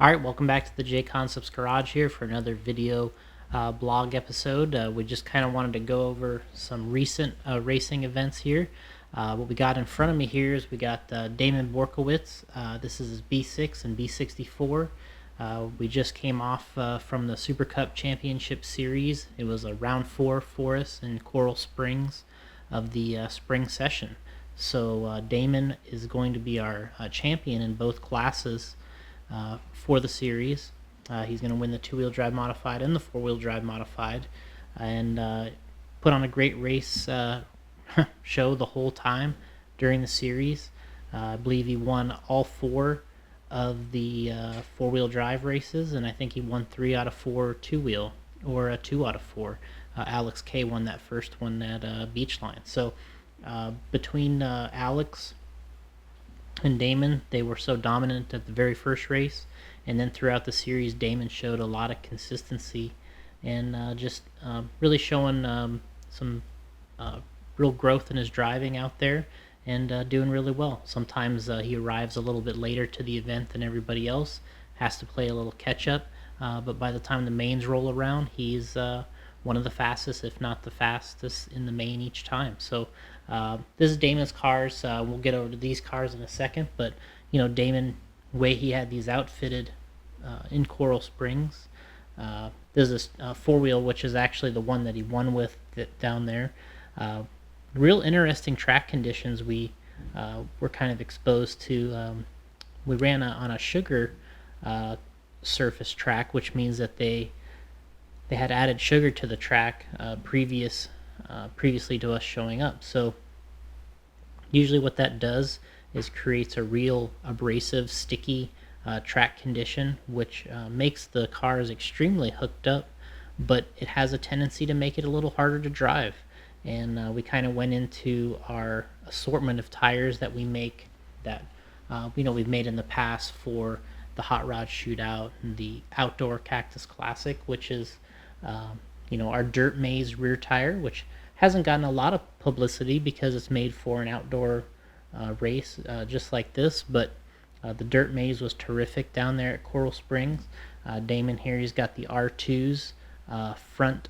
Alright, welcome back to the JConcepts Garage here for another video blog episode. We just kind of wanted to go over some recent racing events here. What we got in front of me here is we got Daimon Borkowicz. This is his B6 and B64. We just came off from the Super Cup Championship Series. It was a round 4 for us in Coral Springs of the spring session. So Damon is going to be our champion in both classes for the series. He's going to win the two-wheel drive modified and the four-wheel drive modified, and put on a great race show the whole time during the series. I believe he won all 4 of the four-wheel drive races, and I think he won 3 out of 4 two-wheel, or 2 out of 4. Alex K won that first one at Beachline. So between Alex and Damon, they were so dominant at the very first race, and then throughout the series Damon showed a lot of consistency and just really showing some real growth in his driving out there, and doing really well. Sometimes he arrives a little bit later to the event than everybody else, has to play a little catch up, but by the time the mains roll around, he's one of the fastest, if not the fastest, in the main each time. So this is Damon's cars. We'll get over to these cars in a second, but Damon, the way he had these outfitted in Coral Springs. This is a four-wheel, which is actually the one that he won with down there. Real interesting track conditions we were kind of exposed to. We ran on a sugar surface track, which means that they had added sugar to the track previously to us showing up. So usually what that does is creates a real abrasive, sticky track condition, which makes the cars extremely hooked up, but it has a tendency to make it a little harder to drive. And we kind of went into our assortment of tires that we make that we've made in the past for the Hot Rod Shootout and the Outdoor Cactus Classic, which is our Dirt Maze rear tire, which hasn't gotten a lot of publicity because it's made for an outdoor race just like this, but the Dirt Maze was terrific down there at Coral Springs. Damon here, he's got the R2s front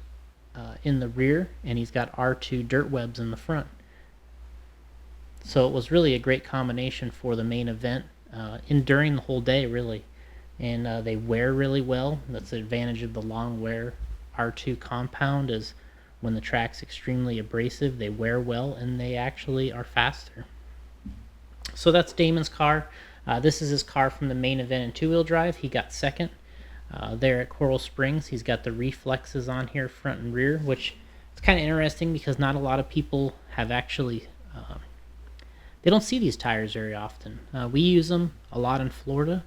in the rear, and he's got R2 dirt webs in the front. So it was really a great combination for the main event, during the whole day, really. And they wear really well. That's the advantage of the long wear R2 compound, is when the track's extremely abrasive, they wear well, and they actually are faster. So that's Damon's car. This is his car from the main event in two-wheel drive. He got second there at Coral Springs. He's got the reflexes on here, front and rear, which is kind of interesting because not a lot of people have actually... they don't see these tires very often. We use them a lot in Florida,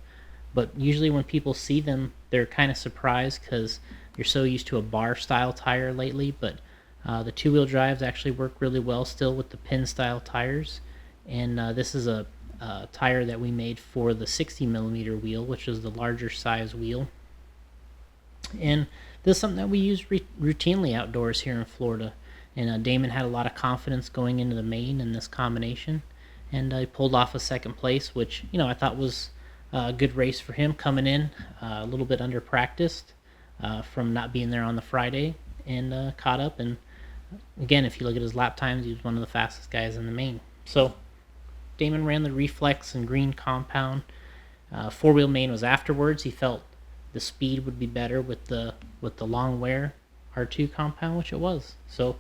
but usually when people see them, they're kind of surprised because you're so used to a bar-style tire lately, but the two-wheel drives actually work really well still with the pin-style tires. And this is a tire that we made for the 60mm wheel, which is the larger size wheel. And this is something that we use routinely outdoors here in Florida. And Damon had a lot of confidence going into the main in this combination, and he pulled off a second place, which I thought was a good race for him, coming in a little bit under practiced from not being there on the Friday, and caught up. And again, if you look at his lap times, he was one of the fastest guys in the main. So Damon ran the reflex and green compound. Four-wheel main was afterwards. He felt the speed would be better with the long wear R2 compound, which it was. So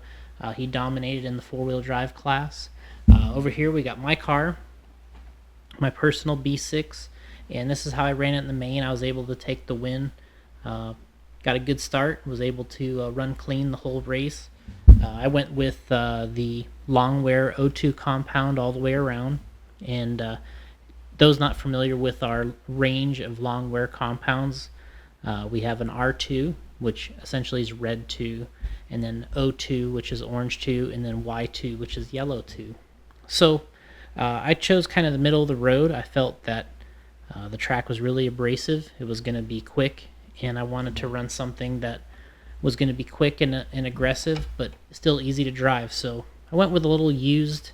he dominated in the four-wheel drive class. Over here we got my car, my personal B6, and this is how I ran it in the main. I was able to take the win. Got a good start. Was able to run clean the whole race. I went with the long wear O2 compound all the way around, and those not familiar with our range of long wear compounds, we have an R2, which essentially is red 2, and then O2, which is orange 2, and then Y2, which is yellow 2. So I chose kind of the middle of the road. I felt that the track was really abrasive. It was going to be quick, and I wanted to run something that was going to be quick and aggressive, but still easy to drive. So I went with a little used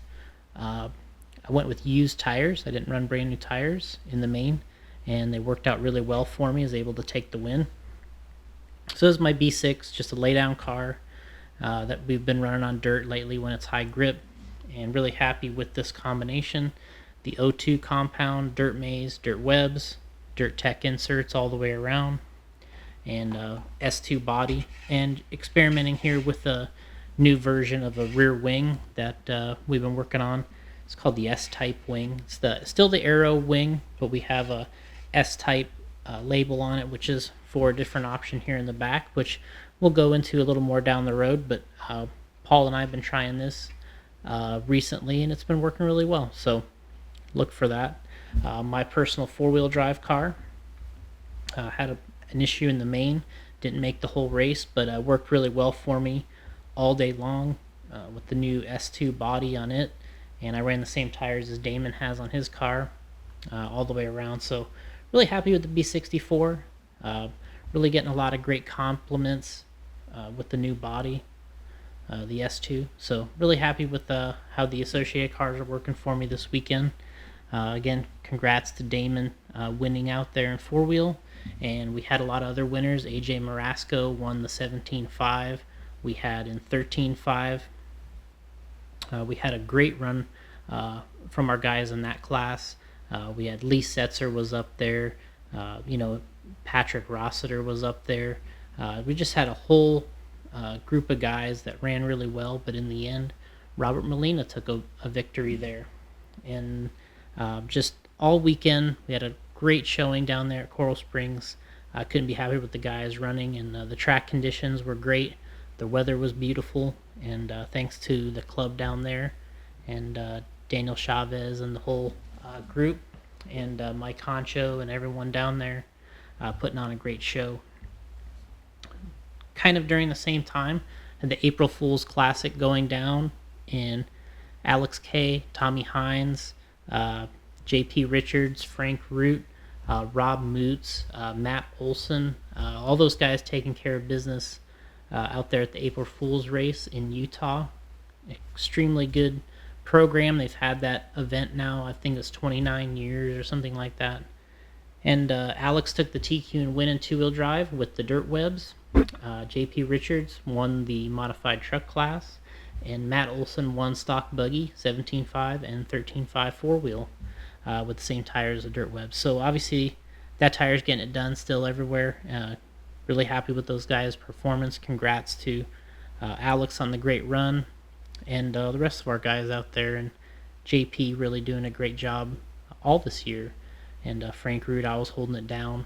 tires. I didn't run brand new tires in the main, and they worked out really well for me. I was able to take the win. So this is my B6, just a laydown car that we've been running on dirt lately when it's high grip, and really happy with this combination. The O2 compound, dirt maze, dirt webs, dirt tech inserts all the way around, and S2 body, and experimenting here with a new version of a rear wing that we've been working on. It's called the S-type wing. It's still the Aero wing, but we have a S-type label on it, which is for a different option here in the back, which we'll go into a little more down the road. But Paul and I have been trying this recently, and it's been working really well, so look for that. My personal four-wheel drive car had an issue in the main, didn't make the whole race, but worked really well for me all day long with the new S2 body on it, and I ran the same tires as Damon has on his car all the way around. So really happy with the B64. Really getting a lot of great compliments with the new body, the S2. So really happy with how the associated cars are working for me this weekend. Again, congrats to Damon winning out there in four-wheel, and we had a lot of other winners. AJ Marasco won the 17.5. We had in 13.5. We had a great run from our guys in that class. We had Lee Setzer was up there. Patrick Rossiter was up there. We just had a whole group of guys that ran really well, but in the end, Robert Molina took a victory there. And just all weekend, we had a great showing down there at Coral Springs. I couldn't be happier with the guys running, and the track conditions were great. The weather was beautiful, and thanks to the club down there, and Daniel Chavez and the whole group, and Mike Concho and everyone down there putting on a great show. Kind of during the same time, had the April Fool's Classic going down, and Alex K., Tommy Hines, J.P. Richards, Frank Root, Rob Moots, Matt Olson, all those guys taking care of business out there at the April Fool's race in Utah. Extremely good program. They've had that event now, I think it's 29 years or something like that. And Alex took the TQ and win in two-wheel drive with the dirt webs. J.P. Richards won the modified truck class, and Matt Olson won stock buggy 17.5 and 13.5 four-wheel with the same tires as dirt webs. So obviously that tire's getting it done still everywhere. Really happy with those guys' performance. Congrats to Alex on the great run, and the rest of our guys out there, and JP really doing a great job all this year, and Frank Root, I was holding it down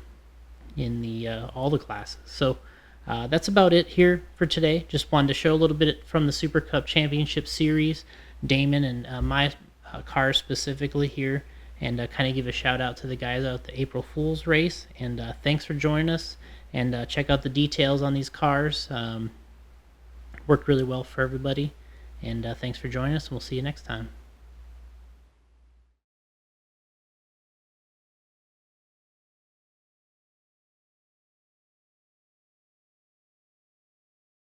in the all the classes. So that's about it here for today. Just wanted to show a little bit from the Super Cup Championship Series, Damon and my cars specifically here, and kind of give a shout out to the guys out at the April Fool's race. And thanks for joining us, and check out the details on these cars. Worked really well for everybody, and thanks for joining us, and we'll see you next time.